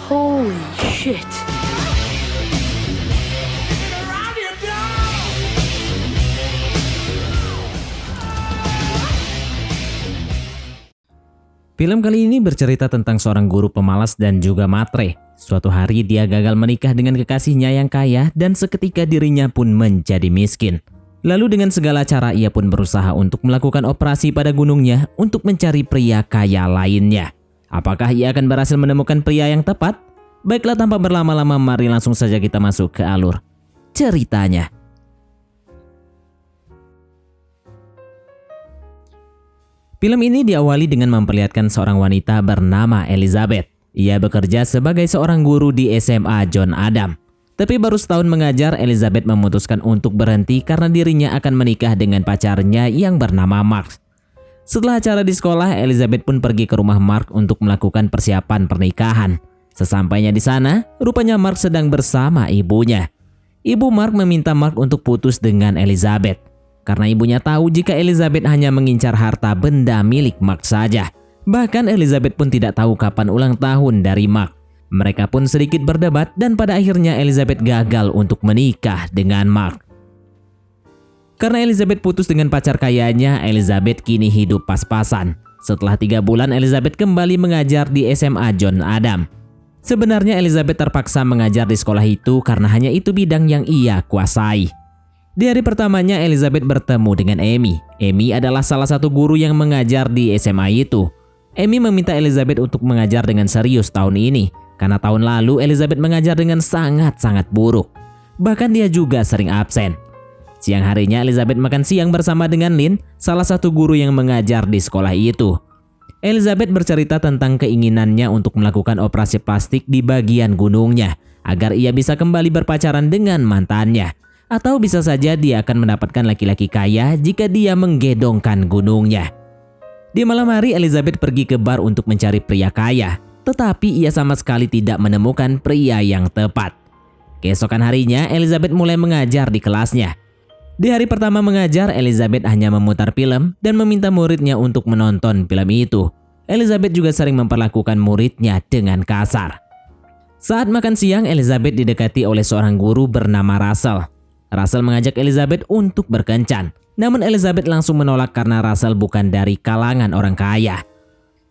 Holy shit. Film kali ini bercerita tentang seorang guru pemalas dan juga matre. Suatu hari dia gagal menikah dengan kekasihnya yang kaya dan seketika dirinya pun menjadi miskin. Lalu dengan segala cara ia pun berusaha untuk melakukan operasi pada gunungnya untuk mencari pria kaya lainnya. Apakah ia akan berhasil menemukan pria yang tepat? Baiklah, tanpa berlama-lama mari langsung saja kita masuk ke alur ceritanya. Film ini diawali dengan memperlihatkan seorang wanita bernama Elizabeth. Ia bekerja sebagai seorang guru di SMA John Adam. Tapi baru setahun mengajar, Elizabeth memutuskan untuk berhenti karena dirinya akan menikah dengan pacarnya yang bernama Mark. Setelah acara di sekolah, Elizabeth pun pergi ke rumah Mark untuk melakukan persiapan pernikahan. Sesampainya di sana, rupanya Mark sedang bersama ibunya. Ibu Mark meminta Mark untuk putus dengan Elizabeth. Karena ibunya tahu jika Elizabeth hanya mengincar harta benda milik Mark saja. Bahkan Elizabeth pun tidak tahu kapan ulang tahun dari Mark. Mereka pun sedikit berdebat dan pada akhirnya Elizabeth gagal untuk menikah dengan Mark. Karena Elizabeth putus dengan pacar kayanya, Elizabeth kini hidup pas-pasan. Setelah 3 bulan, Elizabeth kembali mengajar di SMA John Adam. Sebenarnya Elizabeth terpaksa mengajar di sekolah itu karena hanya itu bidang yang ia kuasai. Di hari pertamanya, Elizabeth bertemu dengan Amy. Amy adalah salah satu guru yang mengajar di SMA itu. Amy meminta Elizabeth untuk mengajar dengan serius tahun ini, karena tahun lalu Elizabeth mengajar dengan sangat-sangat buruk. Bahkan dia juga sering absen. Siang harinya, Elizabeth makan siang bersama dengan Lynn, salah satu guru yang mengajar di sekolah itu. Elizabeth bercerita tentang keinginannya untuk melakukan operasi plastik di bagian gunungnya, agar ia bisa kembali berpacaran dengan mantannya. Atau bisa saja dia akan mendapatkan laki-laki kaya jika dia menggedongkan gunungnya. Di malam hari, Elizabeth pergi ke bar untuk mencari pria kaya, tetapi ia sama sekali tidak menemukan pria yang tepat. Keesokan harinya, Elizabeth mulai mengajar di kelasnya. Di hari pertama mengajar, Elizabeth hanya memutar film dan meminta muridnya untuk menonton film itu. Elizabeth juga sering memperlakukan muridnya dengan kasar. Saat makan siang, Elizabeth didekati oleh seorang guru bernama Russell. Russell mengajak Elizabeth untuk berkencan, namun Elizabeth langsung menolak karena Russell bukan dari kalangan orang kaya.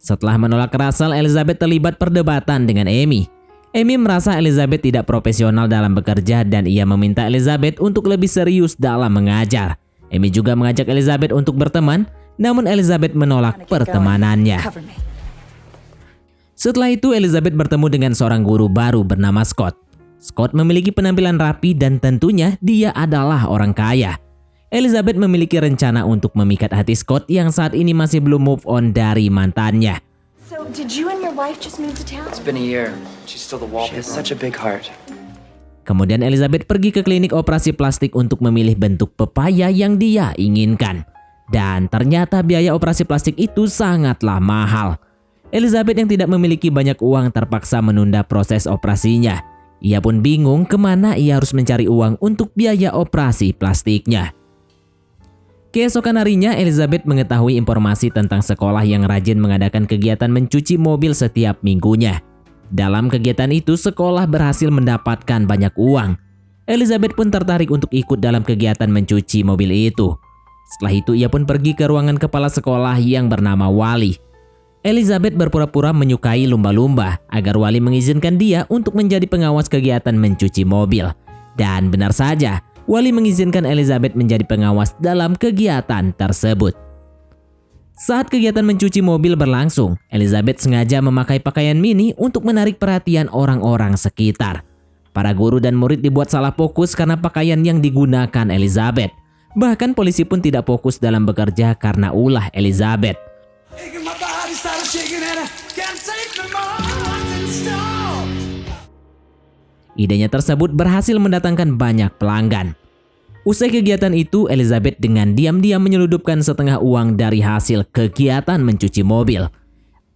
Setelah menolak Russell, Elizabeth terlibat perdebatan dengan Amy. Amy merasa Elizabeth tidak profesional dalam bekerja dan ia meminta Elizabeth untuk lebih serius dalam mengajar. Amy juga mengajak Elizabeth untuk berteman, namun Elizabeth menolak pertemanannya. Setelah itu, Elizabeth bertemu dengan seorang guru baru bernama Scott. Scott memiliki penampilan rapi dan tentunya dia adalah orang kaya. Elizabeth memiliki rencana untuk memikat hati Scott yang saat ini masih belum move on dari mantannya. So, did you and your wife just move to town? It's been a year. She's still the wallpaper. She has such a big heart. Kemudian Elizabeth pergi ke klinik operasi plastik untuk memilih bentuk pepaya yang dia inginkan. Dan ternyata biaya operasi plastik itu sangatlah mahal. Elizabeth yang tidak memiliki banyak uang terpaksa menunda proses operasinya. Ia pun bingung kemana ia harus mencari uang untuk biaya operasi plastiknya. Keesokan harinya, Elizabeth mengetahui informasi tentang sekolah yang rajin mengadakan kegiatan mencuci mobil setiap minggunya. Dalam kegiatan itu, sekolah berhasil mendapatkan banyak uang. Elizabeth pun tertarik untuk ikut dalam kegiatan mencuci mobil itu. Setelah itu, ia pun pergi ke ruangan kepala sekolah yang bernama Wali. Elizabeth berpura-pura menyukai lumba-lumba agar Wali mengizinkan dia untuk menjadi pengawas kegiatan mencuci mobil. Dan benar saja, Wali mengizinkan Elizabeth menjadi pengawas dalam kegiatan tersebut. Saat kegiatan mencuci mobil berlangsung, Elizabeth sengaja memakai pakaian mini untuk menarik perhatian orang-orang sekitar. Para guru dan murid dibuat salah fokus karena pakaian yang digunakan Elizabeth. Bahkan polisi pun tidak fokus dalam bekerja karena ulah Elizabeth. Idenya tersebut berhasil mendatangkan banyak pelanggan. Usai kegiatan itu, Elizabeth dengan diam-diam menyeludupkan setengah uang dari hasil kegiatan mencuci mobil.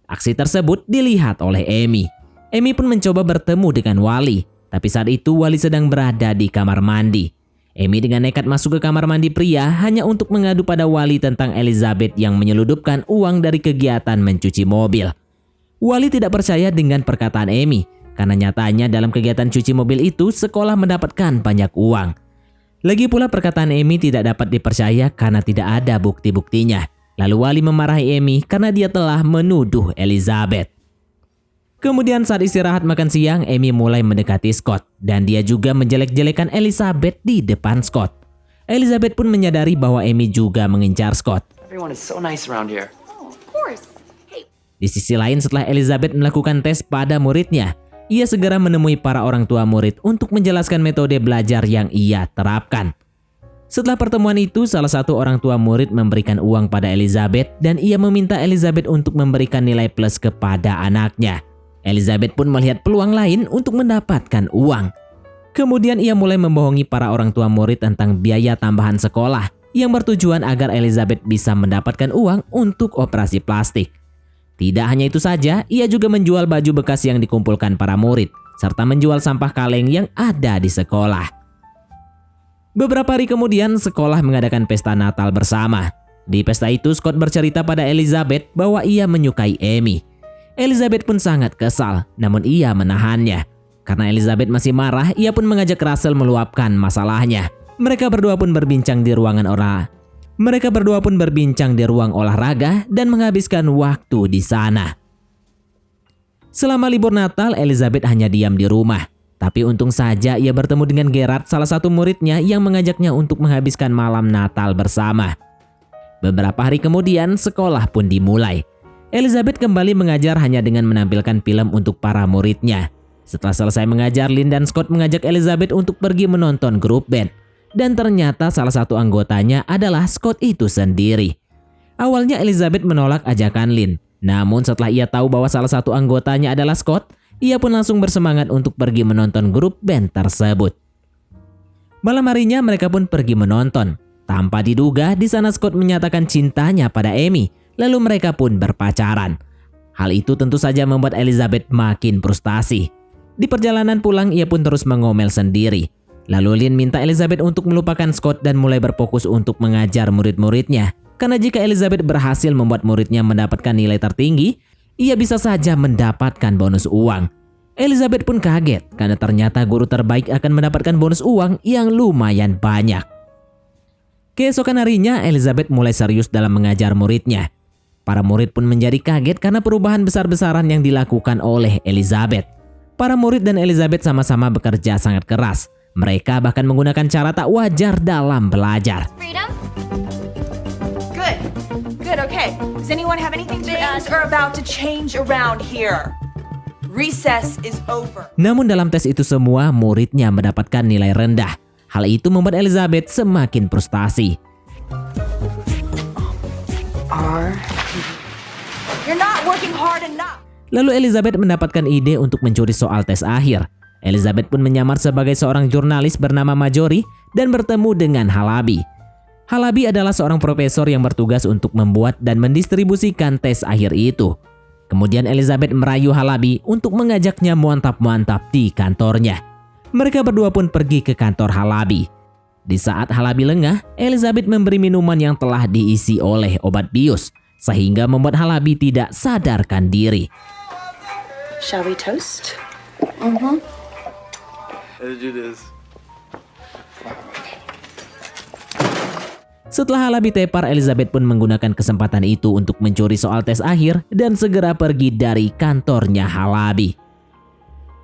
Aksi tersebut dilihat oleh Amy. Amy pun mencoba bertemu dengan Wali, tapi saat itu Wali sedang berada di kamar mandi. Amy dengan nekat masuk ke kamar mandi pria hanya untuk mengadu pada Wali tentang Elizabeth yang menyeludupkan uang dari kegiatan mencuci mobil. Wali tidak percaya dengan perkataan Amy karena nyatanya dalam kegiatan cuci mobil itu sekolah mendapatkan banyak uang. Lagi pula perkataan Amy tidak dapat dipercaya karena tidak ada bukti-buktinya. Lalu wali memarahi Amy karena dia telah menuduh Elizabeth. Kemudian saat istirahat makan siang, Amy mulai mendekati Scott dan dia juga menjelek-jelekan Elizabeth di depan Scott. Elizabeth pun menyadari bahwa Amy juga mengincar Scott. Everyone is so nice around here. Oh, of course. Hey, Di sisi lain, setelah Elizabeth melakukan tes pada muridnya, ia segera menemui para orang tua murid untuk menjelaskan metode belajar yang ia terapkan. Setelah pertemuan itu, salah satu orang tua murid memberikan uang pada Elizabeth dan ia meminta Elizabeth untuk memberikan nilai plus kepada anaknya. Elizabeth pun melihat peluang lain untuk mendapatkan uang. Kemudian ia mulai membohongi para orang tua murid tentang biaya tambahan sekolah yang bertujuan agar Elizabeth bisa mendapatkan uang untuk operasi plastik. Tidak hanya itu saja, ia juga menjual baju bekas yang dikumpulkan para murid, serta menjual sampah kaleng yang ada di sekolah. Beberapa hari kemudian, sekolah mengadakan pesta Natal bersama. Di pesta itu, Scott bercerita pada Elizabeth bahwa ia menyukai Amy. Elizabeth pun sangat kesal, namun ia menahannya. Karena Elizabeth masih marah, ia pun mengajak Russell meluapkan masalahnya. Mereka berdua pun berbincang di ruang olahraga dan menghabiskan waktu di sana. Selama libur Natal, Elizabeth hanya diam di rumah. Tapi untung saja ia bertemu dengan Gerard, salah satu muridnya yang mengajaknya untuk menghabiskan malam Natal bersama. Beberapa hari kemudian, sekolah pun dimulai. Elizabeth kembali mengajar hanya dengan menampilkan film untuk para muridnya. Setelah selesai mengajar, Lynn dan Scott mengajak Elizabeth untuk pergi menonton grup band. Dan ternyata salah satu anggotanya adalah Scott itu sendiri. Awalnya Elizabeth menolak ajakan Lynn. Namun setelah ia tahu bahwa salah satu anggotanya adalah Scott, ia pun langsung bersemangat untuk pergi menonton grup band tersebut. Malam harinya mereka pun pergi menonton. Tanpa diduga, di sana Scott menyatakan cintanya pada Amy, lalu mereka pun berpacaran. Hal itu tentu saja membuat Elizabeth makin frustasi. Di perjalanan pulang, ia pun terus mengomel sendiri. Lalu Lynn minta Elizabeth untuk melupakan Scott dan mulai berfokus untuk mengajar murid-muridnya. Karena jika Elizabeth berhasil membuat muridnya mendapatkan nilai tertinggi, ia bisa saja mendapatkan bonus uang. Elizabeth pun kaget karena ternyata guru terbaik akan mendapatkan bonus uang yang lumayan banyak. Keesokan harinya, Elizabeth mulai serius dalam mengajar muridnya. Para murid pun menjadi kaget karena perubahan besar-besaran yang dilakukan oleh Elizabeth. Para murid dan Elizabeth sama-sama bekerja sangat keras. Mereka bahkan menggunakan cara tak wajar dalam belajar. Freedom? Good. Good, okay. Does anyone have anything to ask? Things are about to change around here. Recess is over. Namun dalam tes itu semua, muridnya mendapatkan nilai rendah. Hal itu membuat Elizabeth semakin frustasi. You're not working hard enough. Lalu Elizabeth mendapatkan ide untuk mencuri soal tes akhir. Elizabeth pun menyamar sebagai seorang jurnalis bernama Marjorie dan bertemu dengan Halabi. Halabi adalah seorang profesor yang bertugas untuk membuat dan mendistribusikan tes akhir itu. Kemudian Elizabeth merayu Halabi untuk mengajaknya mantap-mantap di kantornya. Mereka berdua pun pergi ke kantor Halabi. Di saat Halabi lengah, Elizabeth memberi minuman yang telah diisi oleh obat bius, sehingga membuat Halabi tidak sadarkan diri. Shall we toast? Let's do this. Setelah Halabi tepar, Elizabeth pun menggunakan kesempatan itu untuk mencuri soal tes akhir dan segera pergi dari kantornya Halabi.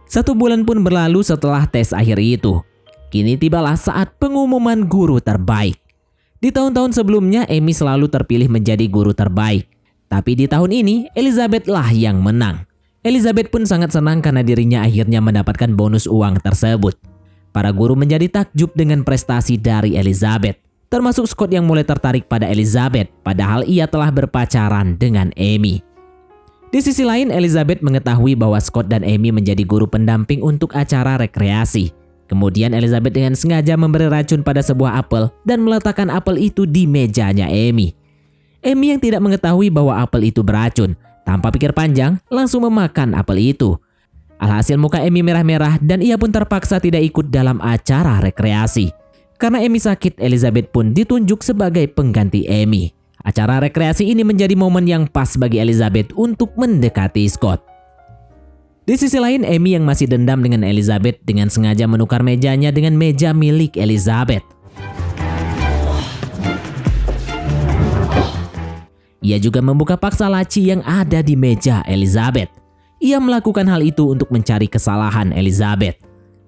1 bulan pun berlalu setelah tes akhir itu. Kini tibalah saat pengumuman guru terbaik. Di tahun-tahun sebelumnya, Amy selalu terpilih menjadi guru terbaik. Tapi di tahun ini, Elizabeth lah yang menang. Elizabeth pun sangat senang karena dirinya akhirnya mendapatkan bonus uang tersebut. Para guru menjadi takjub dengan prestasi dari Elizabeth. Termasuk Scott yang mulai tertarik pada Elizabeth, padahal ia telah berpacaran dengan Amy. Di sisi lain, Elizabeth mengetahui bahwa Scott dan Amy menjadi guru pendamping untuk acara rekreasi. Kemudian Elizabeth dengan sengaja memberi racun pada sebuah apel dan meletakkan apel itu di mejanya Amy. Amy yang tidak mengetahui bahwa apel itu beracun, tanpa pikir panjang langsung memakan apel itu. Alhasil muka Amy merah-merah dan ia pun terpaksa tidak ikut dalam acara rekreasi. Karena Amy sakit, Elizabeth pun ditunjuk sebagai pengganti Amy. Acara rekreasi ini menjadi momen yang pas bagi Elizabeth untuk mendekati Scott. Di sisi lain, Amy yang masih dendam dengan Elizabeth dengan sengaja menukar mejanya dengan meja milik Elizabeth. Ia juga membuka paksa laci yang ada di meja Elizabeth. Ia melakukan hal itu untuk mencari kesalahan Elizabeth.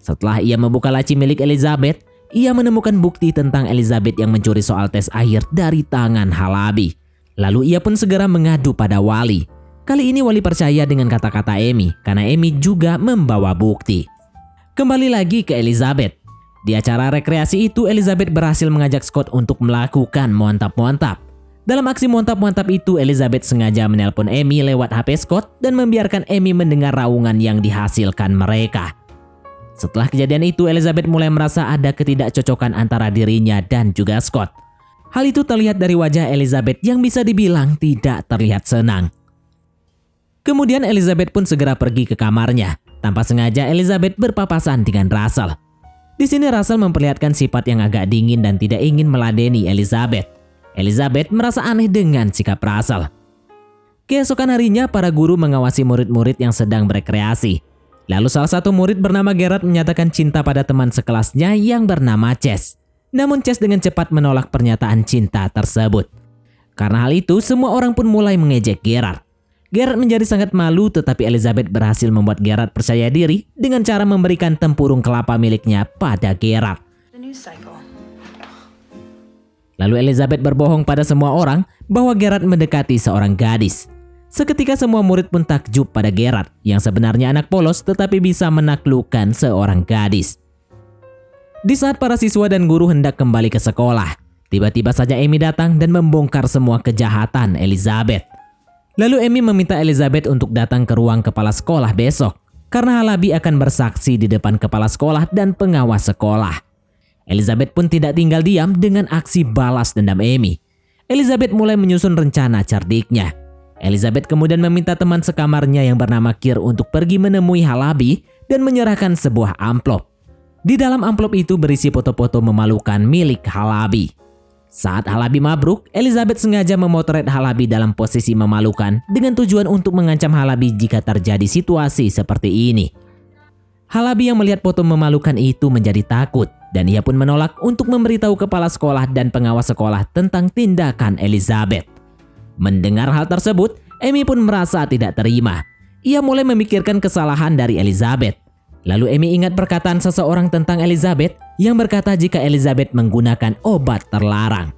Setelah ia membuka laci milik Elizabeth, ia menemukan bukti tentang Elizabeth yang mencuri soal tes akhir dari tangan Halabi. Lalu ia pun segera mengadu pada wali. Kali ini wali percaya dengan kata-kata Amy karena Amy juga membawa bukti. Kembali lagi ke Elizabeth. Di acara rekreasi itu, Elizabeth berhasil mengajak Scott untuk melakukan montap-montap. Dalam aksi montap-montap itu, Elizabeth sengaja menelpon Amy lewat HP Scott dan membiarkan Amy mendengar raungan yang dihasilkan mereka. Setelah kejadian itu, Elizabeth mulai merasa ada ketidakcocokan antara dirinya dan juga Scott. Hal itu terlihat dari wajah Elizabeth yang bisa dibilang tidak terlihat senang. Kemudian Elizabeth pun segera pergi ke kamarnya. Tanpa sengaja Elizabeth berpapasan dengan Russell. Di sini Russell memperlihatkan sifat yang agak dingin dan tidak ingin meladeni Elizabeth. Elizabeth merasa aneh dengan sikap Russell. Keesokan harinya, para guru mengawasi murid-murid yang sedang berekreasi. Lalu salah satu murid bernama Gerard menyatakan cinta pada teman sekelasnya yang bernama Chess. Namun Chess dengan cepat menolak pernyataan cinta tersebut. Karena hal itu, semua orang pun mulai mengejek Gerard. Gerard menjadi sangat malu, tetapi Elizabeth berhasil membuat Gerard percaya diri dengan cara memberikan tempurung kelapa miliknya pada Gerard. The news cycle. Lalu Elizabeth berbohong pada semua orang bahwa Gerard mendekati seorang gadis. Seketika semua murid pun takjub pada Gerard yang sebenarnya anak polos tetapi bisa menaklukkan seorang gadis. Di saat para siswa dan guru hendak kembali ke sekolah, tiba-tiba saja Amy datang dan membongkar semua kejahatan Elizabeth. Lalu Amy meminta Elizabeth untuk datang ke ruang kepala sekolah besok karena Halabi akan bersaksi di depan kepala sekolah dan pengawas sekolah. Elizabeth pun tidak tinggal diam dengan aksi balas dendam Amy. Elizabeth mulai menyusun rencana cerdiknya. Elizabeth kemudian meminta teman sekamarnya yang bernama Kir untuk pergi menemui Halabi dan menyerahkan sebuah amplop. Di dalam amplop itu berisi foto-foto memalukan milik Halabi. Saat Halabi mabruk, Elizabeth sengaja memotret Halabi dalam posisi memalukan dengan tujuan untuk mengancam Halabi jika terjadi situasi seperti ini. Halabi yang melihat foto memalukan itu menjadi takut dan ia pun menolak untuk memberitahu kepala sekolah dan pengawas sekolah tentang tindakan Elizabeth. Mendengar hal tersebut, Amy pun merasa tidak terima. Ia mulai memikirkan kesalahan dari Elizabeth. Lalu Amy ingat perkataan seseorang tentang Elizabeth yang berkata jika Elizabeth menggunakan obat terlarang.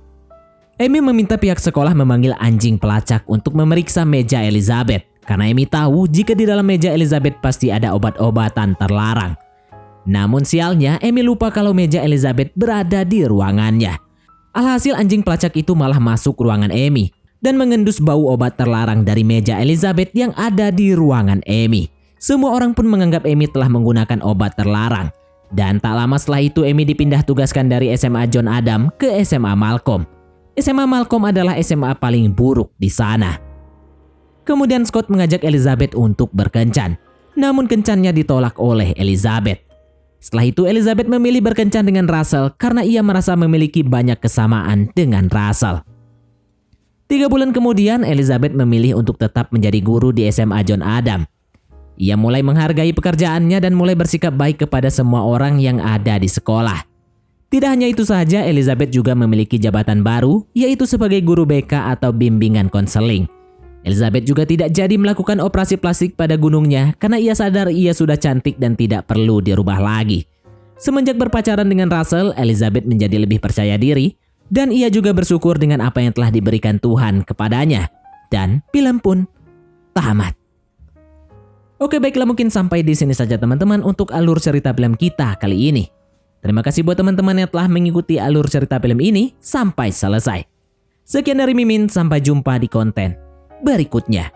Amy meminta pihak sekolah memanggil anjing pelacak untuk memeriksa meja Elizabeth karena Amy tahu jika di dalam meja Elizabeth pasti ada obat-obatan terlarang. Namun sialnya, Amy lupa kalau meja Elizabeth berada di ruangannya. Alhasil anjing pelacak itu malah masuk ruangan Amy dan mengendus bau obat terlarang dari meja Elizabeth yang ada di ruangan Amy. Semua orang pun menganggap Amy telah menggunakan obat terlarang. Dan tak lama setelah itu Amy dipindah tugaskan dari SMA John Adam ke SMA Malcolm. SMA Malcolm adalah SMA paling buruk di sana. Kemudian Scott mengajak Elizabeth untuk berkencan. Namun kencannya ditolak oleh Elizabeth. Setelah itu Elizabeth memilih berkencan dengan Russell karena ia merasa memiliki banyak kesamaan dengan Russell. 3 bulan kemudian Elizabeth memilih untuk tetap menjadi guru di SMA John Adam. Ia mulai menghargai pekerjaannya dan mulai bersikap baik kepada semua orang yang ada di sekolah. Tidak hanya itu saja, Elizabeth juga memiliki jabatan baru, yaitu sebagai guru BK atau bimbingan konseling. Elizabeth juga tidak jadi melakukan operasi plastik pada gunungnya karena ia sadar ia sudah cantik dan tidak perlu dirubah lagi. Semenjak berpacaran dengan Russell, Elizabeth menjadi lebih percaya diri dan ia juga bersyukur dengan apa yang telah diberikan Tuhan kepadanya. Dan film pun tamat. Oke, baiklah, mungkin sampai di sini saja teman-teman untuk alur cerita film kita kali ini. Terima kasih buat teman-teman yang telah mengikuti alur cerita film ini sampai selesai. Sekian dari Mimin, sampai jumpa di konten berikutnya.